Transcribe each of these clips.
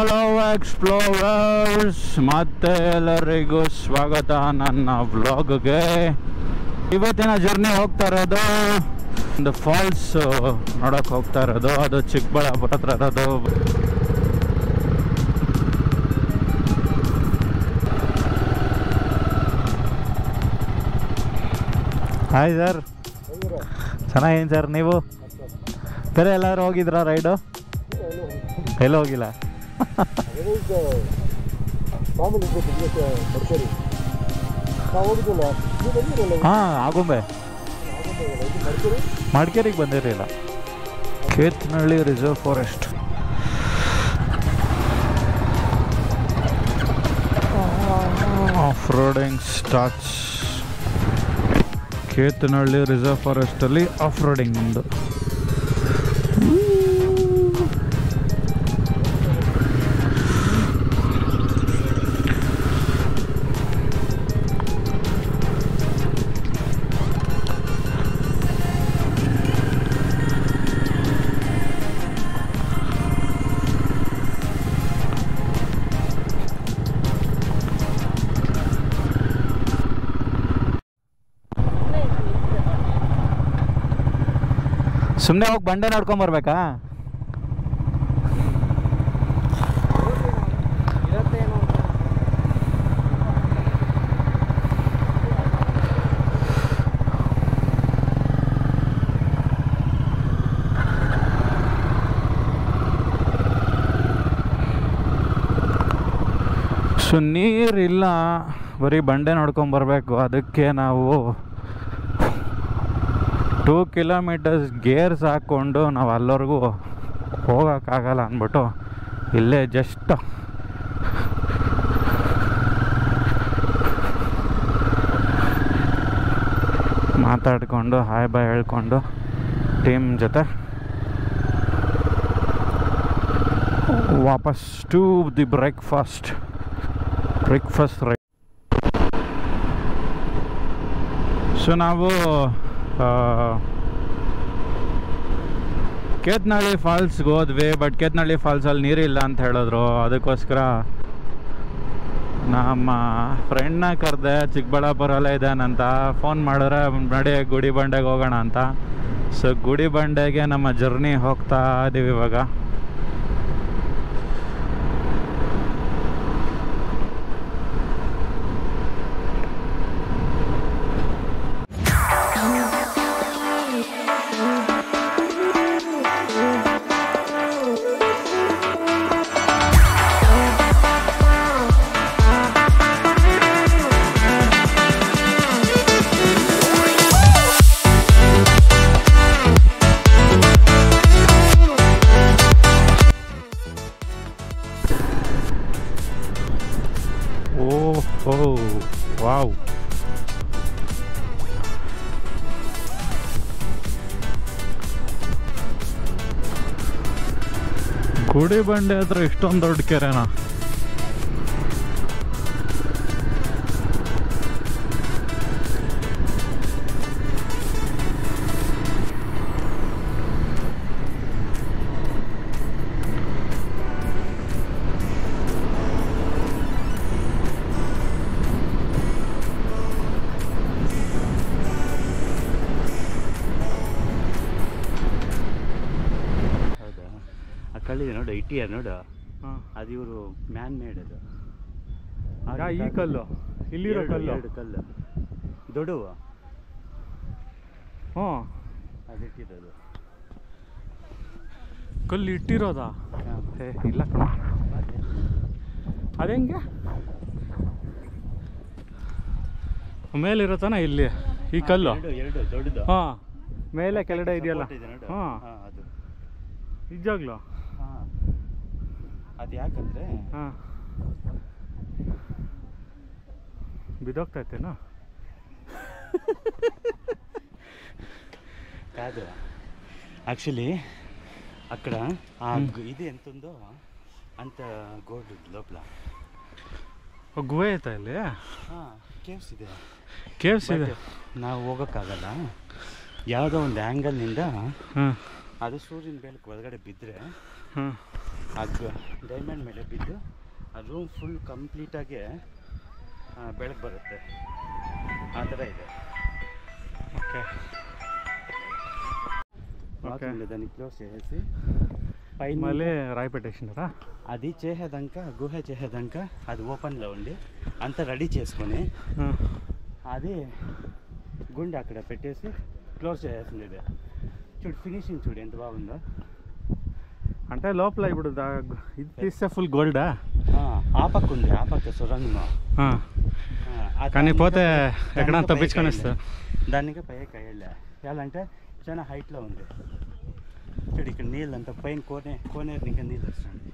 Hello explorers, ಮತ್ತೆ ಎಲ್ಲರಿಗೂ ಸ್ವಾಗತ ನನ್ನ ವ್ಲಾಗ್ಗೆ. ಇವತ್ತಿನ ಜರ್ನಿ ಹೋಗ್ತಾ ಇರೋದು ಒಂದು ಫಾಲ್ಸ್ ನೋಡೋಕೆ ಹೋಗ್ತಾ ಇರೋದು. ಅದು ಚಿಕ್ಕಬಳ್ಳಾಪುರ ಹತ್ರ ಇರೋದು. ಹಾಯ್ ಸರ್, ಚೆನ್ನಾಗೇನು ಸರ್? ನೀವು ಬೇರೆ ಎಲ್ಲರೂ ಹೋಗಿದ್ರಾ ರೈಡು? ಎಲ್ಲೂ ಹೋಗಿಲ್ಲ. ಹಾಂ, ಆಗುಂಬೆ ಮಡಿಕೇರಿಗೆ ಬಂದಿರಲಿಲ್ಲ. Kethanahalli reserve forest. Off roading starts. Kethanahalli reserve ಫಾರೆಸ್ಟಲ್ಲಿ ಆಫ್ ರೋಡಿಂಗ್ ನಮ್ಮದು. ಸುಮ್ಮನೆ ಹೋಗಿ ಬಂಡೆ ನೋಡ್ಕೊಂಬರ್ಬೇಕಾ? ಸೊ ನೀರಿಲ್ಲ, ಬರೀ ಬಂಡೆ ನೋಡ್ಕೊಂಬರ್ಬೇಕು. ಅದಕ್ಕೆ ನಾವು 2 ಕಿಲೋಮೀಟರ್ಸ್ ಗೇರ್ಸ್ ಹಾಕ್ಕೊಂಡು ನಾವು ಅಲ್ಲಿವರೆಗೂ ಹೋಗೋಕ್ಕಾಗಲ್ಲ ಅಂದ್ಬಿಟ್ಟು ಇಲ್ಲೇ ಜಸ್ಟ್ ಮಾತಾಡಿಕೊಂಡು ಹಾಯ್ ಬಾಯ್ ಹೇಳ್ಕೊಂಡು ಟೀಮ್ ಜೊತೆ ವಾಪಸ್ to the breakfast right. So ನಾವು ಕೇತನಹಳ್ಳಿ ಫಾಲ್ಸ್ಗೆ ಹೋದ್ವಿ. ಬಟ್ ಕೇತನಹಳ್ಳಿ ಫಾಲ್ಸಲ್ಲಿ ನೀರಿಲ್ಲ ಅಂತ ಹೇಳಿದ್ರು. ಅದಕ್ಕೋಸ್ಕರ ನಮ್ಮ ಫ್ರೆಂಡ್ನ ಕರೆದೆ, ಚಿಕ್ಕಬಳ್ಳಾಪುರಲ್ಲೇ ಇದ್ದಾನಂತ. ಫೋನ್ ಮಾಡಿದ್ರೆ ನಡಿ ಗುಡಿ ಬಂಡೆಗೆ ಹೋಗೋಣ ಅಂತ. ಸೊ ಗುಡಿ ಬಂಡೆಗೆ ನಮ್ಮ ಜರ್ನಿ ಹೋಗ್ತಾ ಇದ್ದೀವಿ ಇವಾಗ. ಓಹೋ ವಾವ್, ಗುಡಿ ಬಂಡೆ ಹತ್ರ ಇಷ್ಟೊಂದು ದೊಡ್ಡ ಕೆರೆನಾ? ಕಲ್ಲಿದೆ ನೋಡು, ಇಟ್ಟಿಯಾರ ನೋಡು. ಅದು ಇವರು ಮ್ಯಾನ್ ಮೇಡ್. ಅದು ಈ ಕಲ್ಲು ಇಲ್ಲಿರೋ ಕಲ್ಲು, 2 ಕಲ್ಲು ದೊಡ್ಡವು. ಹ್ಞೂ, ಅದಿಟ್ಟಿರೋದು ಕಲ್ಲು ಇಟ್ಟಿರೋದಾ? ಇಲ್ಲ ಕಣ, ಅದೆಂಗೆ ಮೇಲಿರತ್ತಾನ ಇಲ್ಲಿ ಈ ಕಲ್ಲು? 2 ದೊಡ್ಡದು. ಹಾಂ, ಮೇಲೆ ಕೆಳಗಡೆ ಇದೆಯಲ್ಲ? ಹಾಂ, ಅದು ನಿಜಾಗ್ಲೂ? ಹಾಂ, ಅದು ಯಾಕಂದರೆ ಹಾಂ, ಬಿದ್ದೋಗ್ತೈತೇನೋ? ಕಾದು ಆ್ಯಕ್ಚುಲಿ ಅక్కడ ಇದೆ ಎಂತಂದು ಅಂತ ಗೋಲ್ಡ್ ಲೋಪಲ ಗುಹೆ ಐತಾ ಇಲ್ಲಿ? ಹಾಂ, ಕೇವ್ಸ್ ಇದೆ. ನಾವು ಹೋಗೋಕ್ಕಾಗಲ್ಲ. ಯಾವುದೋ ಒಂದು ಆ್ಯಂಗಲ್ನಿಂದ ಅದು ಸೂರ್ಯನ ಬೆಳಕು ಒಳಗಡೆ ಬಿದ್ದರೆ ಆ ಡೈಮಂಡ್ ಮೇಲೆ ಬಿದ್ದು ಆ ರೂಮ್ ಫುಲ್ ಕಂಪ್ಲೀಟಾಗಿ ಬೆಳಕು ಬರುತ್ತೆ, ಆ ಥರ ಇದೆ. ఓకే దాన్ని క్లోజ్ చేసేసి పైన మళ్ళీ రాయి పెట్టేసినారా? అది చేసేదాక గుహ చేసేదాక అది ఓపెన్లో ఉండి అంతా రెడీ చేసుకొని అది గుండె అక్కడ పెట్టేసి క్లోజ్ చేయాల్సింది. ఇది చూడు ఫినిషింగ్ చూడు ఎంత బాగుందో. అంటే లోపల ఇప్పుడు ఇది తీస్తే ఫుల్ గోల్డా? ఆ పక్క ఉంది, ఆ పక్క సొరంగం. కానీ పోతే ఎక్కడ తప్పించుకొని వస్తా. దానికి పైకి అయ్యలే ఎలాంటే చాలా హైట్లో ఉంది చూడు. ఇక్కడ నీళ్ళు అంతా పైన కోనేరు ఇంకా నీళ్ళు వస్తుంది.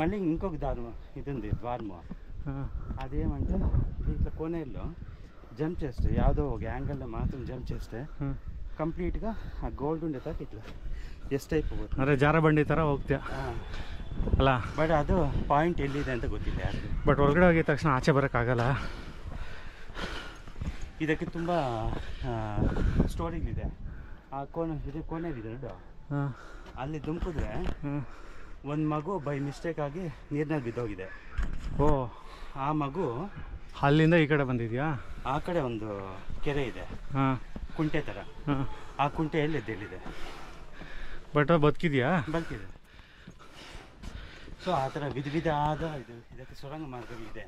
మళ్ళీ ఇంకొక దారు ఇది ఉంది, ద్వారము. అదేమంటే ఇట్లా కోనేరులో జంప్ చేస్తే ಯಾವುದೋ ఒక యాంగిల్లో మాత్రం జంప్ చేస్తే ಕಂಪ್ಲೀಟ್గా ಆ ಗೋಲ್ಡ್ ಉಂಡೆ ತಕ್ಕ ಇಟ್ಲ ಎಷ್ಟೈపోಗುತ್ತೆ. ಅಂದರೆ ಜಾರ ಬಂಡಿ ಥರ ಹೋಗ್ತೀಯ ಅಲ್ಲ? ಬಟ್ ಅದು ಪಾಯಿಂಟ್ ಎಲ್ಲಿದೆ ಅಂತ ಗೊತ್ತಿಲ್ಲ ಯಾರಿಗೂ. ಬಟ್ ಒಳಗಡೆ ಹೋಗಿದ ತಕ್ಷಣ ಆಚೆ ಬರೋಕ್ಕಾಗಲ್ಲ. ಇದಕ್ಕೆ ತುಂಬ ಸ್ಟೋರಿಗಳಿದೆ. ಆ ಕೋನೇರಿದೆ ನೋಡು, ಅಲ್ಲಿ ದುಂಕಿದ್ರೆ ಒಂದು ಮಗು ಬೈ ಮಿಸ್ಟೇಕ್ ಆಗಿ ನೀರಿನಲ್ಲಿ ಬಿದ್ದೋಗಿದೆ. ಓ, ಆ ಮಗು ಅಲ್ಲಿಂದ ಈ ಕಡೆ ಬಂದಿದ್ಯಾ? ಆ ಕಡೆ ಒಂದು ಕೆರೆ ಇದೆ, ಕುಂಟೆ ಥರ. ಆ ಕುಂಟೆಯಲ್ಲಿ ಎದ್ದೇಳಿದೆ. ಬಟ್ ಬದುಕಿದ್ಯಾ? ಬದುಕಿದೆ. ಸೊ ಆ ಥರ ವಿಧ ಆದ ಇದಕ್ಕೆ ಸುರಂಗ ಮಾರ್ಗವಿದೆ.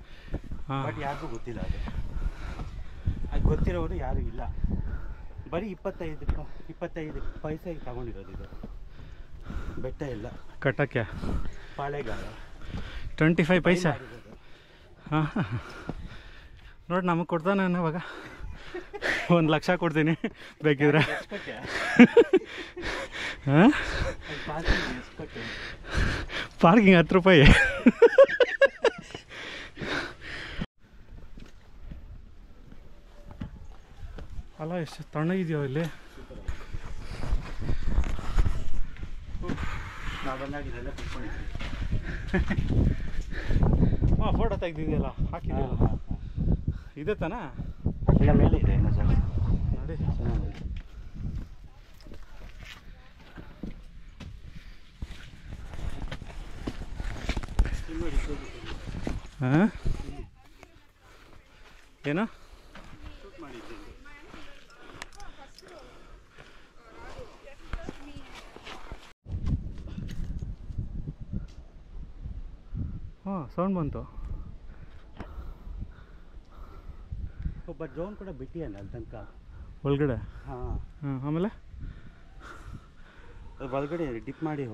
ಬಟ್ ಯಾರಿಗೂ ಗೊತ್ತಿಲ್ಲ ಅದು ಗೊತ್ತಿರೋರು ಯಾರೂ ಇಲ್ಲ. ಬರೀ 25 ಪೈಸೆಗೆ ತಗೊಂಡಿರೋದು ಇದು ಬೆಟ್ಟ ಎಲ್ಲ ಕಟ್ಟಕ್ಕೆ. ಪಾಳೆಗಾಲ 25 ಪೈಸೆ. ಹಾಂ, ನೋಡಿ ನಮಗೆ ಕೊಡ್ತಾನೆ ಅವಾಗ 1 ಲಕ್ಷ ಕೊಡ್ತೀನಿ ಬೇಕಿದ್ರೆ. ಹಾಂ, ಪಾರ್ಕಿಂಗ್ 10 ರೂಪಾಯಿ. ಅಲ್ಲ ಎಷ್ಟು ತಣ್ಣಗಿದೆಯೋ ಇಲ್ಲಿ. ನಾವು ಬಂದಾಗಿದ್ದೆಲ್ಲ ಕುತ್ಕೊಂಡಿದ್ವಿ. ಹಾಂ, ಫೋಟೋ ತೆಗ್ದಿದೆಯಲ್ಲ, ಹಾಕಿದೆಯಲ್ಲ, ಇದೆ ತಾನ? ಇಲ್ಲ, ಮೇಲೆ ಇದೆ ಇನ್ನೂ ಜಾಗ ನೋಡಿ. ಚೆನ್ನಾಗಿದೆ. ಹಾಂ, ಏನು? ಹಾಂ, ಸೌಂಡ್ ಬಂತು. ಒಬ್ಬ ಡ್ರೋನ್ ಕೂಡ ಬಿಟ್ಟಿಯಾನ ಅಲ್ಲಿ ತನಕ ಒಳಗಡೆ. ಹಾಂ, ಆಮೇಲೆ ಒಳಗಡೆ ಡಿಪ್ ಮಾಡಿ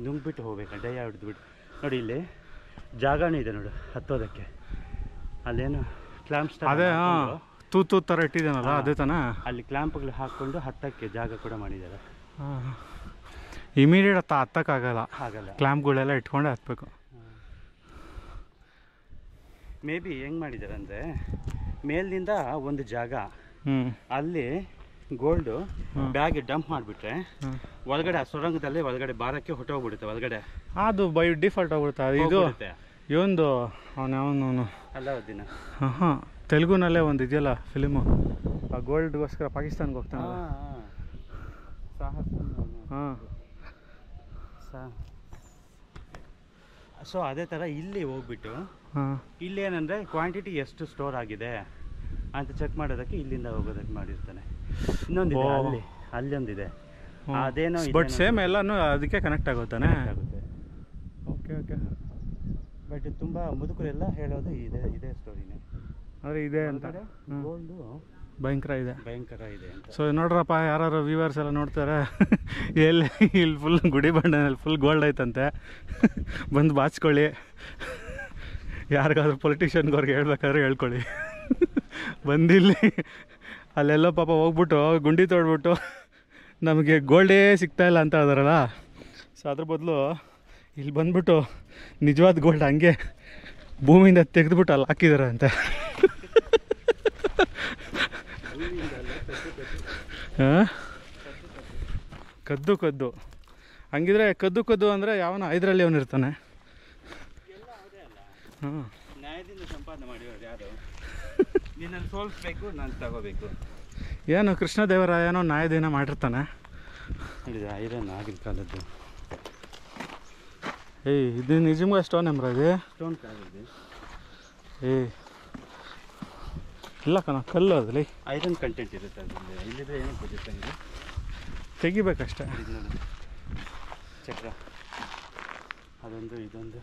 ನುಂಗ್ಬಿಟ್ಟು ಹೋಗ್ಬೇಕು, ಡೈ ಹೊಡೆದ್ಬಿಟ್ಟು. ನೋಡಿ ಇಲ್ಲಿ ಜಾಗನೂ ಇದೆ ನೋಡು ಹತ್ತೋದಕ್ಕೆ. ಅಲ್ಲೇನು ಕ್ಲಾಂಪ್ಸ್ ಅದೇ ತೂತು ಥರ ಇಟ್ಟಿದ್ದಾನಲ್ಲ, ಅದೇ ತಾನ? ಅಲ್ಲಿ ಕ್ಲಾಂಪ್ಗಳು ಹಾಕ್ಕೊಂಡು ಹತ್ತಕ್ಕೆ ಜಾಗ ಕೂಡ ಮಾಡಿದ್ದಾರೆ. ಹಾಂ, ಇಮಿಡಿಯೇಟ್ ಹತ್ತಕ್ಕಾಗಲ್ಲ, ಆಗಲ್ಲ. ಕ್ಲಾಂಪ್ಗಳೆಲ್ಲ ಇಟ್ಕೊಂಡೆ ಹತ್ಬೇಕು. ಮೇ ಬಿ ಹೆಂಗೆ ಮಾಡಿದ್ದಾರೆ ಅಂದರೆ, ಮೇಲಿನಿಂದ ಒಂದು ಜಾಗ, ಅಲ್ಲಿ ಗೋಲ್ಡು ಬ್ಯಾಗ್ ಡಂಪ್ ಮಾಡಿಬಿಟ್ರೆ ಒಳಗಡೆ ಆ ಸುರಂಗದಲ್ಲಿ ಒಳಗಡೆ ಬಾರಕ್ಕೆ ಹೊಟ್ಟೋಗ್ಬಿಡುತ್ತೆ ಒಳಗಡೆ. ಅದು ಬೈ ಡಿಫಾಲ್ಟ್ ಹೋಗ್ಬಿಡುತ್ತೆ. ಅದು ಇದು ಇವೊಂದು ಅವನು ಅಲ್ಲಾವುದ್ದೀನ. ಹಾಂ, ತೆಲುಗುನಲ್ಲೇ ಒಂದು ಇದೆಯಲ್ಲ ಫಿಲಿಮು, ಆ ಗೋಲ್ಡ್ಗೋಸ್ಕರ ಪಾಕಿಸ್ತಾನ್ಗೆ ಹೋಗ್ತಾನೆ. ಹಾಂ, ಸೊ ಅದೇ ಥರ ಇಲ್ಲಿ ಹೋಗ್ಬಿಟ್ಟು ಇಲ್ಲಿ ಏನಂದರೆ ಕ್ವಾಂಟಿಟಿ ಎಷ್ಟು ಸ್ಟೋರ್ ಆಗಿದೆ ಅಂತ ಚೆಕ್ ಮಾಡೋದಕ್ಕೆ ಇಲ್ಲಿಂದ ಹೋಗೋದಕ್ಕೆ ಮಾಡಿರ್ತಾನೆ. ಇನ್ನೊಂದಿದೆ ಅಲ್ಲೊಂದಿದೆ, ಅದೇನೋ ಬಟ್ ಸೇಮ್ ಎಲ್ಲನೂ ಅದಕ್ಕೆ ಕನೆಕ್ಟ್ ಆಗುತ್ತೆ. Okay okay. ಬಟ್ ತುಂಬ ಮುದುಕರೆಲ್ಲ ಹೇಳೋದು ಇದೇ ಸ್ಟೋರಿನೇ, ಅಂದರೆ ಇದೆ ಅಂತ. ಗೋಲ್ಡು ಭಯಂಕರ ಇದೆ ಅಂತ. ಸೊ ನೋಡ್ರಪ್ಪ, ಯಾರು ವ್ಯೂವರ್ಸ್ ಎಲ್ಲ ನೋಡ್ತಾರೆ, ಇಲ್ಲಿ ಫುಲ್ ಗುಡಿ ಬಂಡನಲ್ಲಿ ಫುಲ್ ಗೋಲ್ಡ್ ಐತಂತೆ. ಬಂದು ಬಾಚ್ಕೊಳ್ಳಿ, ಯಾರಿಗಾದ್ರೂ ಪೊಲಿಟಿಷಿಯನ್ಗವ್ರಿಗೆ ಹೇಳ್ಬೇಕಾದ್ರೆ ಹೇಳ್ಕೊಳ್ಳಿ. ಬಂದಿಲ್ಲಿ ಅಲ್ಲೆಲ್ಲ ಪಾಪ ಹೋಗ್ಬಿಟ್ಟು ಗುಂಡಿ ತೋಡ್ಬಿಟ್ಟು ನಮಗೆ ಗೋಲ್ಡೇ ಸಿಗ್ತಾಯಿಲ್ಲ ಅಂತ ಅದಾರಲ್ಲ. ಸೊ ಅದ್ರ ಬದಲು ಇಲ್ಲಿ ಬಂದ್ಬಿಟ್ಟು ನಿಜವಾದ ಗೋಲ್ಡ್ ಹಂಗೆ ಭೂಮಿಯಿಂದ ತೆಗೆದುಬಿಟ್ಟು ಅಲ್ಲಿ ಹಾಕಿದ್ದಾರೆ ಅಂತ. ಹಾಂ, ಕದ್ದು ಹಂಗಿದ್ರೆ ಕದ್ದು ಅಂದರೆ ಯಾವನ ಇದರಲ್ಲಿ ಅವನಿರ್ತಾನೆ. ಹಾಂ, ನ್ಯಾಯದಿಂದ ಸಂಪಾದನೆ ಮಾಡಿರೋರು ಯಾರು? ನಿನ್ನನ್ನು ಸೋಲಿಸ್ಬೇಕು, ನಾನು ತಗೋಬೇಕು. ಏನು ಕೃಷ್ಣದೇವರಾಯನೋ ನ್ಯಾಯದಿನ ಮಾಡಿರ್ತಾನೆ. ಐರನ್ ಆಗಿನ ಕಾಲದ್ದು ಏಯ್ ಇದು ನಿಜಮ್ಗೆ ಸ್ಟೋನ್ ಎಂಬ್ರಾಯ್ಡಿ ಸ್ಟೋನ್ ಕಾರಿದೆ. ಏಯ್ ಇಲ್ಲ ಕಣ ಕಲ್ಲು ಅದಲ್ಲಿ ಐರನ್ ಕಂಟೆಂಟ್ ಇರುತ್ತೆ ಅದರಲ್ಲಿ. ಇಲ್ಲಿದ್ರೆ ಏನು ಗೊತ್ತಿಲ್ಲ, ತೆಗಿಬೇಕಷ್ಟೆ. ಚಕ್ರ ಅದೊಂದು ಇದೊಂದು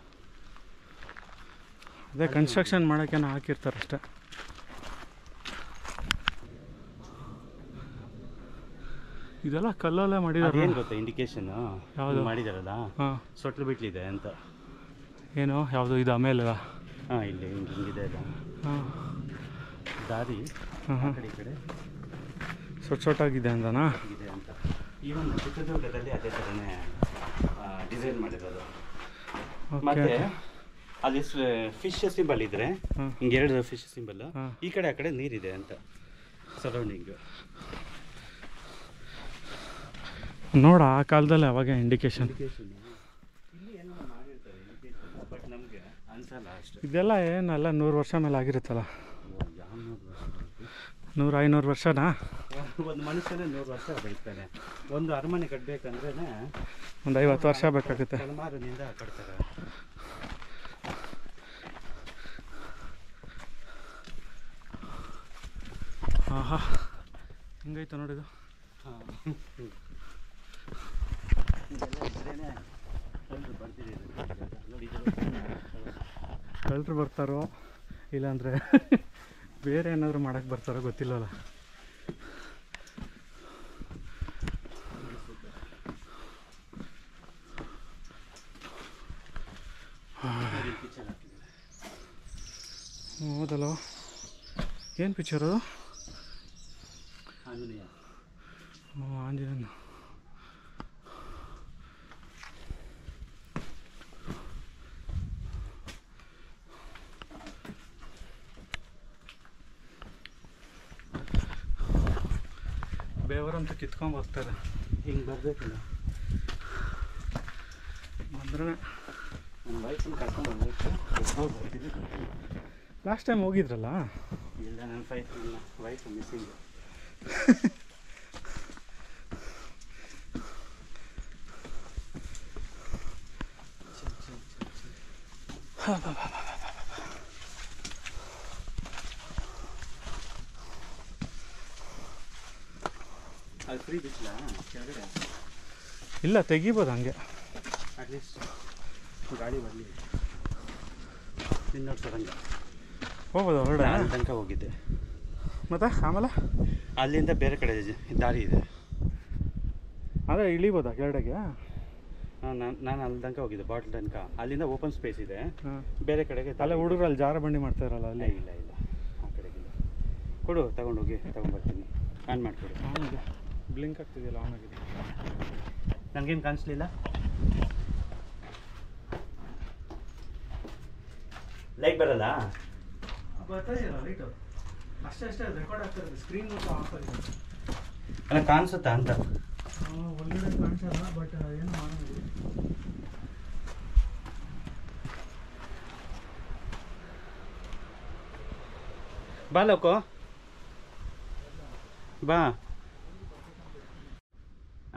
ಅದೇ ಕನ್ಸ್ಟ್ರಕ್ಷನ್ ಮಾಡೋಕ್ಕೆ ಹಾಕಿರ್ತಾರೆ ಅಷ್ಟೇ. ಇದೆಲ್ಲ ಕಲ್ಲಲ್ಲೇ ಮಾಡಿದ್ದಾರೆ. ಏನು ಗೊತ್ತಾ ಇಂಡಿಕೇಶನ್ ಯಾವುದು ಮಾಡಿದಾರಲ್ಲ? ಹಾಂ, ಸೊಟ್ಲು ಬಿಟ್ಲಿದೆ ಅಂತ. ಏನು ಯಾವುದು ಇದು ಆಮೇಲೆ? ಹಾಂ, ಇಲ್ಲಿ ಹಿಂಗಿದೆ ಅಲ್ಲ. ಹಾಂ, ದಾರಿ ಹಾಂ ಹಾಂ, ಈ ಕಡೆ ಸೊಟ್ಟಾಗಿದೆ ಅಂತನಾ? ಇದೆ ಅಂತ. ಈವನ್ ಚಿತ್ರದುರ್ಗದಲ್ಲಿ ಅದೇ ಥರನೇ ಡಿಸೈನ್ ಮಾಡಿರೋದು. ಮತ್ತೆ ಅಲ್ಲಿ ಫಿಶ್ ಸಿಂಬಲ್ ಇದ್ರೆ ಹಿಂಗೆ 2 ಫಿಶ್ ಸಿಂಬಲ್, ಈ ಕಡೆ ಆ ಕಡೆ ನೀರಿದೆ ಅಂತ ಸರೌಂಡಿಂಗ್. ನೋಡ ಆ ಕಾಲದಲ್ಲಿ ಅವಾಗ ಇಂಡಿಕೇಶನ್ ಇಲ್ಲಿ ಏನೋ ಮಾಡಿರ್ತಾರೆ ಇಂಡಿಕೇಶನ್, ಬಟ್ ನಮಗೆ ಅನ್ಸಲ್ಲ ಅಷ್ಟು. ಇದೆಲ್ಲ ಏನಲ್ಲ 100 ವರ್ಷ ಮೇಲೆ ಆಗಿರುತ್ತಲ್ಲ? 100-500 ವರ್ಷನಾ? ಒಂದು ಮನುಷ್ಯನೇ 100 ವರ್ಷ ಬೆಳಿತಾನೆ. ಒಂದು ಅರಮನೆ ಕಟ್ಟಬೇಕಂದ್ರೆ ಒಂದು 50 ವರ್ಷ ಬೇಕಾಗುತ್ತೆ. ತಲೆಮಾರಿನಿಂದ ಕಟ್ತಾರೆ. ಆಹಾ, ಹಿಂಗೈತೆ ನೋಡಿದು. ಕಳ್ಳರು ಬರ್ತಾರೋ ಇಲ್ಲಾಂದರೆ ಬೇರೆ ಏನಾದರೂ ಮಾಡೋಕ್ಕೆ ಬರ್ತಾರೋ ಗೊತ್ತಿಲ್ಲಲ್ಲ. ಹೌದಲ್ಲ, ಏನು ಪಿಕ್ಚರು? ಆಂಜನೇಯ. ಆಂಜನೇಯ. ಬೇವರಂತೂ ಕಿತ್ಕೊಂಡು ಬರ್ತಾರೆ. ಹಿಂಗೆ ಬರಬೇಕಲ್ಲ, ಬಂದ್ರೆ ನನ್ನ ವೈಫನ್ನು ಕರ್ಕೊಂಡು ಬರ್ಬೇಕು. ಲಾಸ್ಟ್ ಟೈಮ್ ಹೋಗಿದ್ರಲ್ಲ? ಇಲ್ಲ, ನನ್ನ ವೈಫ್ ಮಿಸ್ಸಿಂಗ್. ಅದು ಫ್ರೀ ಬಿಚ್ಚಲ ಕೆಳಗಡೆ? ಇಲ್ಲ, ತೆಗಿಬೋದು ಹಂಗೆ. ಅಟ್ಲೀಸ್ಟ್ ಗಾಡಿ ಬರಲಿ ಇನ್ನೊಂದು ಹೋಗ್ಬೋದು ಹೊರಗಡೆ. ಅಲ್ಲಿ ತನಕ ಹೋಗಿದ್ದೆ. ಮತ್ತೆ ಆಮೇಲೆ ಅಲ್ಲಿಂದ ಬೇರೆ ಕಡೆ ದಾರಿ ಇದೆ. ಅದೇ ಇಳಿಬೋದಾ ಕೆಳಗಡೆಗೆ? ನಾನು ಅಲ್ಲಿ ತನಕ ಹೋಗಿದ್ದೆ, ಬಾಟ್ಲ್ ತನಕ. ಅಲ್ಲಿಂದ ಓಪನ್ ಸ್ಪೇಸ್ ಇದೆ, ಬೇರೆ ಕಡೆಗೆ. ಅಲ್ಲೇ ಹುಡುಗರು ಅಲ್ಲಿ ಜಾರ ಬಂಡಿ ಮಾಡ್ತಾರಲ್ಲ ಅಲ್ಲಿ? ಇಲ್ಲ ಇಲ್ಲ, ಆ ಕಡೆಗಿಲ್ಲ. ಕೊಡು, ತಗೊಂಡೋಗಿ ತಗೊಂಡ್ಬರ್ತೀನಿ. ಆನ್ ಮಾಡಿಕೊಡು. ಆನಿದೆ, ಬ್ಲಿಂಕ್ ಆಗ್ತಿದೆಯಲ್ಲ, ಆನ್ ಆಗಿದೆ. ನನಗೇನು ಕಾಣಿಸ್ಲಿಲ್ಲ. ಲೈಟ್ ಬರಲ್ಲ? ಬರ್ತಾ ಇದೆಯಲ್ಲ ಲೈಟು, ಅಷ್ಟೇ ರೆಕಾರ್ಡ್ ಆಗ್ತಿರೋದು. ಸ್ಕ್ರೀನ್ ಮತ್ತು ಆಫ್ ಆಗಿದೆ. ಅಲ್ಲ, ಕಾಣಿಸುತ್ತಾ ಅಂತ? ಒಳಗಡೆ ಕಾಣಿಸಲ್ಲ, ಬಟ್ ಏನು ಮಾಡೋದು. ಬಾ ಲೋಕೋ, ಬಾ.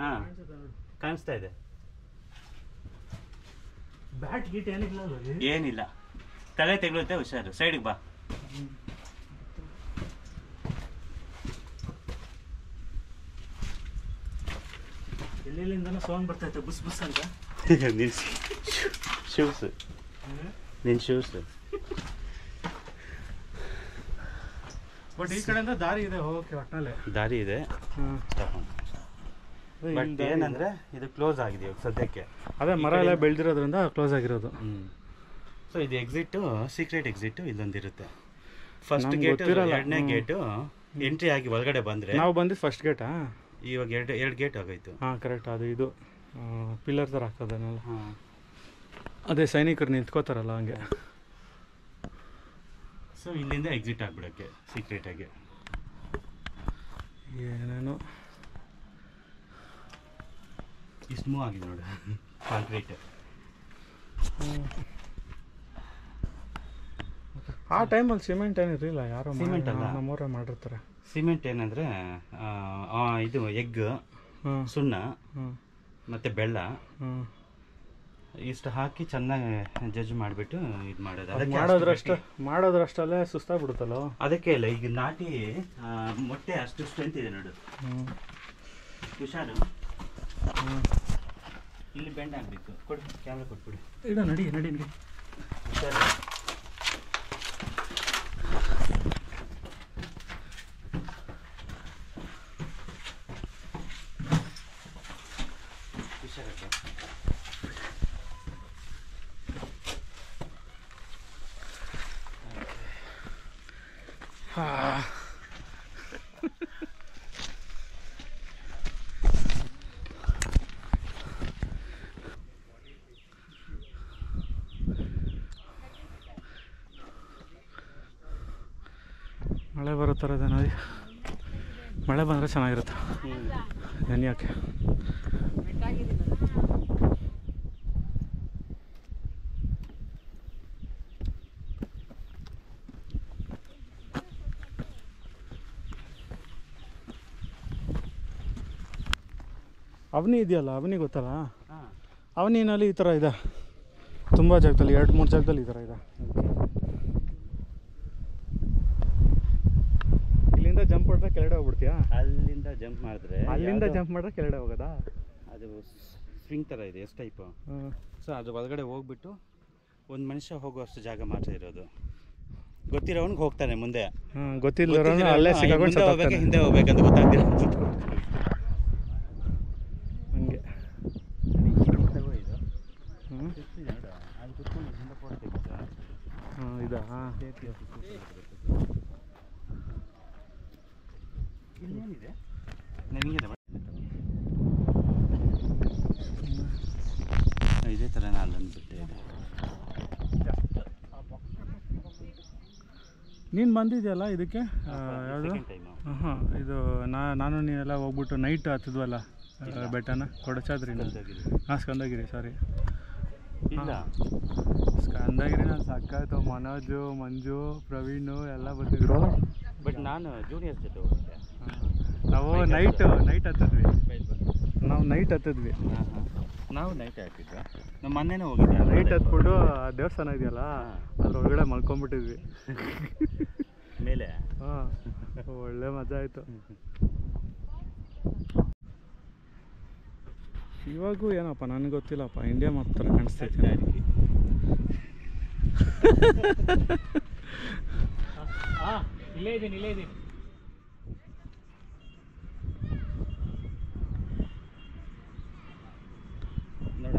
ಹಾಂ, ಕಾಣಿಸ್ತಾ ಇದೆ. ಬ್ಯಾಟ್ ಗೀಟ್ ಏನಿಲ್ಲ? ಏನಿಲ್ಲ, ತಲೆ ತೆಗಳುತ್ತೆ, ಹುಷಾರು. ಸೈಡಿಗೆ ಬಾ. ಎಲ್ಲೆಲ್ಲಿಂದನೂ ಸೌಂಡ್ ಬರ್ತೈತೆ, ಬುಸ್ ಬುಸ್ ಅಂತ. ನಿನ್ನ ಶೂಸ್, ನಿನ್ನ ಶೂಸ್. ಬಟ್ ಈ ಕಡೆಯಿಂದ ದಾರಿ ಇದೆ ಹೋಗೋಕ್ಕೆ, ಒಟ್ಟಿನಲ್ಲಿ ದಾರಿ ಇದೆ. ಬಟ್ ಏನಂದ್ರೆ ಇದು ಕ್ಲೋಸ್ ಆಗಿದೆ ಇವಾಗ ಸದ್ಯಕ್ಕೆ. ಅದೇ ಮರ ಎಲ್ಲ ಬೆಳೆದಿರೋದ್ರಿಂದ ಕ್ಲೋಸ್ ಆಗಿರೋದು. ಸೊ ಇದು exit, secret exit ಇಲ್ಲೊಂದಿರುತ್ತೆ. First gate, 2ನೇ ಗೇಟು. ಎಂಟ್ರಿ ಆಗಿ ಒಳಗಡೆ ಬಂದರೆ ನಾವು ಬಂದಿದ್ದು ಫಸ್ಟ್ ಗೇಟಾ? ಇವಾಗ ಎರಡು ಗೇಟ್ ಆಗೋಯ್ತು. ಹಾಂ, ಕರೆಕ್ಟ್. ಅದು ಇದು ಪಿಲ್ಲರ್ ಥರ ಹಾಕೋದನ್ನೆಲ್ಲ. ಹಾಂ, ಅದೇ ಸೈನಿಕರು ನಿಂತ್ಕೋತಾರಲ್ಲ ಹಂಗೆ. ಸೊ ಇಲ್ಲಿಂದ ಎಕ್ಸಿಟ್ ಆಗಿಬಿಡೋಕ್ಕೆ ಸೀಕ್ರೆಟಾಗಿ. ಏನೇನೋ ಇಷ್ಟು ಮೂವ್ ಆಗಿದೆ ನೋಡಿ, ಕಾಂಕ್ರೀಟ್. ಆ ಟೈಮಲ್ಲಿ ಸಿಮೆಂಟ್ ಏನಿರಲಿಲ್ಲ, ಯಾರೋ ಸಿಮೆಂಟ್ ಅಲ್ಲ, ನಮ್ಮೂರೇ ಮಾಡಿರ್ತಾರೆ. ಸಿಮೆಂಟ್ ಏನಂದರೆ ಇದು ಎಗ್, ಸುಣ್ಣ ಮತ್ತು ಬೆಲ್ಲ, ಇಷ್ಟು ಹಾಕಿ ಚೆನ್ನಾಗಿ ಜಡ್ಜ್ ಮಾಡಿಬಿಟ್ಟು ಇದು ಮಾಡೋದು. ಮಾಡೋದ್ರಷ್ಟಲ್ಲೇ ಸುಸ್ತಾಗ್ಬಿಡುತ್ತಲ್ಲ. ಅದಕ್ಕೆ ಇಲ್ಲ, ಈಗ ನಾಟಿ ಮೊಟ್ಟೆ ಅಷ್ಟು ಸ್ಟ್ರೆಂತ್ ಇದೆ ನೋಡು. ಹುಷಾರು, ಇಲ್ಲಿ ಬೆಂಡ್ ಆಗಬೇಕು. ಕೊಡು, ಕ್ಯಾಮ್ರಾ ಕೊಟ್ಬಿಡಿ. ಇಡ, ನಡಿ ನಡಿ ನಡಿ. ಹುಷಾರು. ಮಳೆ ಬರೋ ಥರ ಇದೆ ನೋಡಿ. ಮಳೆ ಬಂದರೆ ಚೆನ್ನಾಗಿರುತ್ತೆ ನೆನೆಯೋಕ್ಕೆ. ಅವನಿ ಇದೆಯಲ್ಲ, ಅವನಿ ಗೊತ್ತಲ್ಲ, ಅವನಿನಲ್ಲಿ ಈ ಥರ ಇದೆ ತುಂಬ ಜಾಗದಲ್ಲಿ, 2-3 ಜಾಗದಲ್ಲಿ ಈ ಥರ ಇದೆ. ಇಲ್ಲಿಂದ ಜಂಪ್ ಮಾಡಿದ್ರೆ ಕೆಳಗಡೆ ಹೋಗ್ಬಿಡ್ತೀಯಾ? ಅಲ್ಲಿಂದ ಜಂಪ್ ಮಾಡಿದ್ರೆ ಕೆಳಗಡೆ ಹೋಗೋದಾ? ಅದು ಸ್ವಿಂಗ್ ಥರ ಇದೆ, ಎಷ್ಟು ಟೈಪು. ಸೊ ಅದ್ರ ಒಳಗಡೆ ಹೋಗ್ಬಿಟ್ಟು ಒಂದು ಮನುಷ್ಯ ಹೋಗುವಷ್ಟು ಜಾಗ ಮಾತ್ರ ಇರೋದು. ಗೊತ್ತಿರೋವನಿಗೆ ಹೋಗ್ತಾನೆ ಮುಂದೆ, ಗೊತ್ತಿಲ್ಲ ಅಲ್ಲೇ ಸಿಕ್ಕಾಕೊಂಡು ಹೋಗ್ಬೇಕು, ಹಿಂದೆ ಹೋಗ್ಬೇಕಂತ ಗೊತ್ತಾಗ್ತಿಲ್ಲ. ಹಂಗೆ ಇದಾ ಇಲ್ಲೇನಿದೆ ನನಗೆ ಇದೇ ಥರ ಅಲ್ಲೊಂದು ಬಿಟ್ಟೆ ಇದೆ. ನೀನು ಬಂದಿದೆಯಲ್ಲ ಇದಕ್ಕೆ ಯಾವುದು? ಹಾಂ, ಇದು ನಾನು ನೀವೆಲ್ಲ ಹೋಗ್ಬಿಟ್ಟು ನೈಟ್ ಹತ್ತಿದ್ವಲ್ಲ ಬೆಟ್ಟನ, ಕೊಡಚಾದ್ರಿನ. ಹಾಂ, ಸ್ಕಂದಗಿರಿ, ಸಾರಿ. ಇಲ್ಲ, ಸ್ಕಂದಗಿರಿನಲ್ಲಿ ಸಾಕಾಯ್ತು. ಮನೋಜು, ಮಂಜು, ಪ್ರವೀಣು ಎಲ್ಲ ಬಂದಿದ್ರು. ಬಟ್ ನಾನು ಜೂನಿಯರ್ಸ್ ಜೊತೆ ಹೋಗಿದ್ದೆ. ನಾವು ನೈಟ್ ಹತ್ತಿದ್ವಿ. ನಾವು ನೈಟ್ ಹಾಕಿದ್ವಿ. ನಮ್ಮ ಮೊನ್ನೆನೇ ಹೋಗಿದ್ದೆ. ನೈಟ್ ಹತ್ಬಿಟ್ಟು ದೇವಸ್ಥಾನ ಇದೆಯಲ್ಲ ಅದ್ರ ಒಳಗಡೆ ಮಲ್ಕೊಂಡ್ಬಿಟ್ಟಿದ್ವಿ ಮೇಲೆ. ಹಾಂ, ಒಳ್ಳೆ ಮಜಾ ಆಯಿತು. ಇವಾಗೂ ಏನಪ್ಪ ನನಗೆ ಗೊತ್ತಿಲ್ಲಪ್ಪ, ಇಂಡಿಯಾ ಮ್ಯಾಪ್ ಥರ ಕಾಣಿಸ್ತೈತೆ. ಇಲ್ಲೇ ಇದ್ದೀನಿ ನೋಡಿ.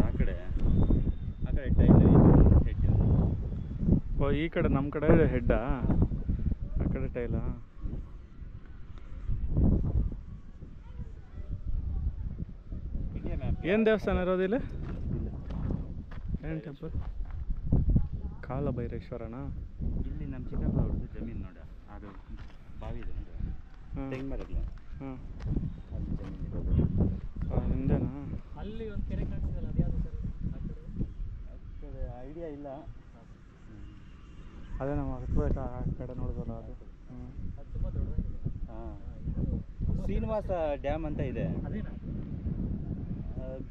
ಆ ಕಡೆ ಟೈಲ್ ಹೆಡ್. ಓ, ಈ ಕಡೆ ನಮ್ಮ ಕಡೆ ಹೆಡ್ಡಾ, ಆ ಕಡೆ ಟೈಲಾ? ಏನು ದೇವಸ್ಥಾನ ಇರೋದು ಇಲ್ಲಿ? ಏನು ಟೆಂಪಲ್? ಕಾಲಭೈರೇಶ್ವರನಾ? ಇಲ್ಲಿ ನಮ್ಮ ಚಿಕ್ಕಪ್ಪ ಅವ್ರದ್ದು ಜಮೀನು ನೋಡ, ಅದು ಬಾವಿ ಇದೆ ನೋಡ, ತೆಂಗು ಮರಗಳು. ಹಾಂ, ಅಲ್ಲಿ ಜಮೀನು ಇರೋದು. ಹಿಂದೆನಾ? ಅಲ್ಲಿ ಒಂದು ಕೆರೆ ಕಾಣಿಸಿದಲ್ಲ, ಅದು ಯಾವುದು ಸರ್? ಐಡಿಯಾ ಇಲ್ಲ. ಅದೇ ನಾವು ಹತ್ಬೇಕಾ ಆ ಕಡೆ ನೋಡಿದ್ವಲ್ಲ ಅದು. ಅದು ತುಂಬ ದೊಡ್ಡದಾಗಿದೆ. ಹಾಂ, ಶ್ರೀನಿವಾಸ ಡ್ಯಾಮ್ ಅಂತ ಇದೆ. ಅದೇನಾ?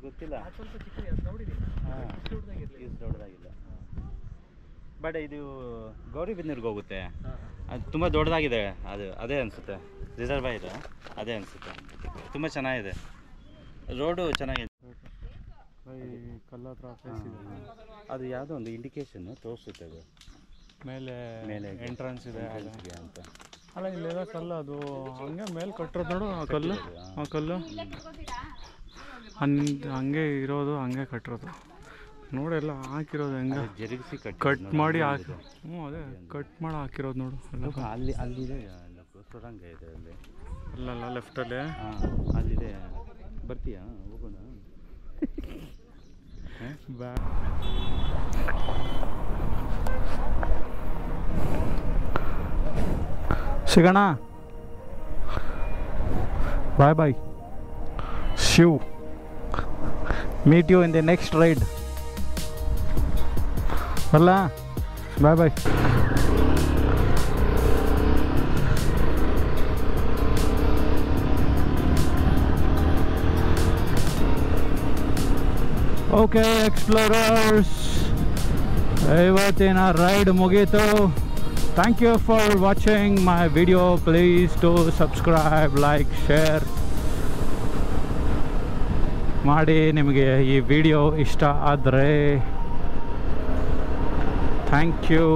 ಗೊತ್ತಿಲ್ಲ. ಅದು ಸ್ವಲ್ಪ ಚಿಕ್ಕದು, ಅದು ನೋಡಿದ್ದೀನಿ. ಹಾಂ, ಇಷ್ಟು ದೊಡ್ಡದಾಗಿಲ್ಲ. ಬಟ್ ಇದು ಗೌರಿಬಿದನೂರಿಗೆ ಹೋಗುತ್ತೆ. ಅದು ತುಂಬ ದೊಡ್ಡದಾಗಿದೆ. ಅದೇ ಅನಿಸುತ್ತೆ, ರಿಸರ್ವಾಯರ್ ಅದೇ ಅನಿಸುತ್ತೆ. ತುಂಬ ಚೆನ್ನಾಗಿದೆ, ರೋಡು ಚೆನ್ನಾಗಿದೆ. ಕಲ್ಲ ಹತ್ರ ಪ್ಲೇಸ್ ಇದೆ. ಅದು ಯಾವುದೋ ಒಂದು ಇಂಡಿಕೇಶನ್ ತೋರಿಸುತ್ತೆ, ಅದು ಮೇಲೆ ಎಂಟ್ರೆನ್ಸ್ ಇದೆ ಅಂತ. ಅಲ್ಲ, ಇಲ್ಲೆಲ್ಲ ಕಲ್ಲು, ಅದು ಹಂಗೆ ಮೇಲೆ ಕಟ್ಟಿರೋದು ನೋಡು. ಆ ಕಲ್ಲು ಹಂಗೆ ಇರೋದು, ಹಂಗೆ ಕಟ್ಟಿರೋದು ನೋಡಿ. ಎಲ್ಲ ಹಾಕಿರೋದು ಹೆಂಗೆ ಜರುಗಿಸಿ ಕಟ್ ಮಾಡಿ ಹಾಕಿ. ಅದೇ ಕಟ್ ಮಾಡಿ ಹಾಕಿರೋದು ನೋಡು. ಅಲ್ಲಿದೆ ಸುರಂಗ ಇದೆ ಅಲ್ಲಿ. ಅಲ್ಲಲ್ಲ, ಲೆಫ್ಟಲ್ಲಿ. ಹಾಂ, ಅಲ್ಲಿದೆ. ಬರ್ತೀಯಾ? ಹೋಗೋಣ. ಸಿಗೋಣ. Bye bye Shiv. Meet you in the next ride. ಅಲ್ಲ, ಬಾಯ್ ಬಾಯ್. ಓಕೆ ಎಕ್ಸ್ಪ್ಲೋರರ್ಸ್, ಇವತ್ತಿನ ರೈಡ್ ಮುಗೀತು. Thank you for watching my video. Please to subscribe, like, share ಮಾಡಿ ನಿಮಗೆ ಈ ವಿಡಿಯೋ ಇಷ್ಟ ಆದರೆ. Thank you.